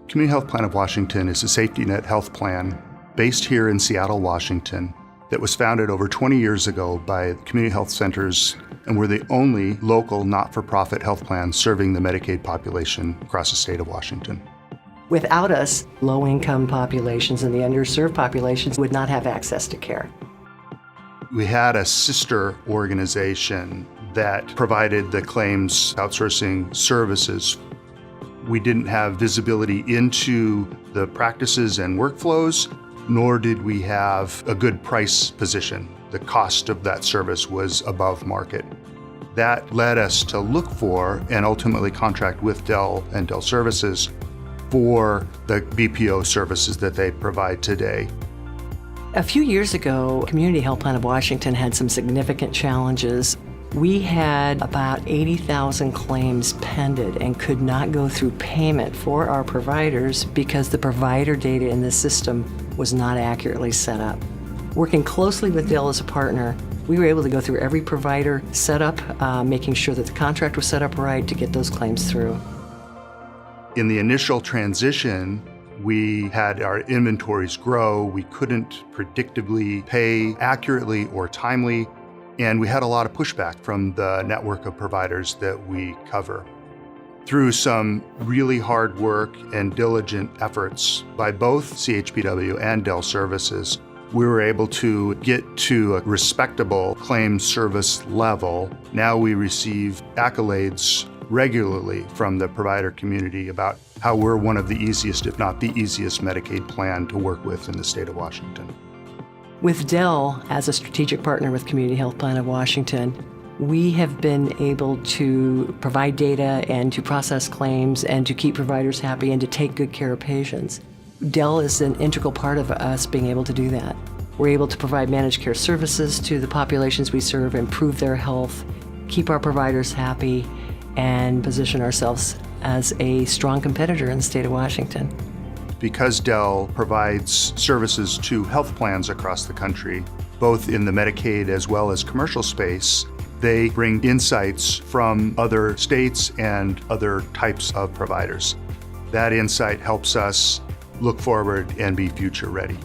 Community Health Plan of Washington is a safety net health plan based here in Seattle, Washington, that was founded over 20 years ago by community health centers, and we're the only local not-for-profit health plan serving the Medicaid population across the state of Washington. Without us, low-income populations and the underserved populations would not have access to care. We had a sister organization that provided the claims outsourcing services. We didn't have visibility into the practices and workflows, nor did we have a good price position. The cost of that service was above market. That led us to look for and ultimately contract with Dell and Dell Services for the BPO services that they provide today. A few years ago, Community Health Plan of Washington had some significant challenges. We had about 80,000 claims pended and could not go through payment for our providers because the provider data in the system was not accurately set up. Working closely with Dell as a partner, we were able to go through every provider setup, making sure that the contract was set up right to get those claims through. In the initial transition, we had our inventories grow. We couldn't predictably pay accurately or timely, and we had a lot of pushback from the network of providers that we cover. Through some really hard work and diligent efforts by both CHPW and Dell Services, we were able to get to a respectable claims service level. Now we receive accolades regularly from the provider community about how we're one of the easiest, if not the easiest, Medicaid plan to work with in the state of Washington. With Dell as a strategic partner with Community Health Plan of Washington, we have been able to provide data and to process claims and to keep providers happy and to take good care of patients. Dell is an integral part of us being able to do that. We're able to provide managed care services to the populations we serve, improve their health, keep our providers happy, and position ourselves as a strong competitor in the state of Washington. Because Dell provides services to health plans across the country, both in the Medicaid as well as commercial space, they bring insights from other states and other types of providers. That insight helps us look forward and be future ready.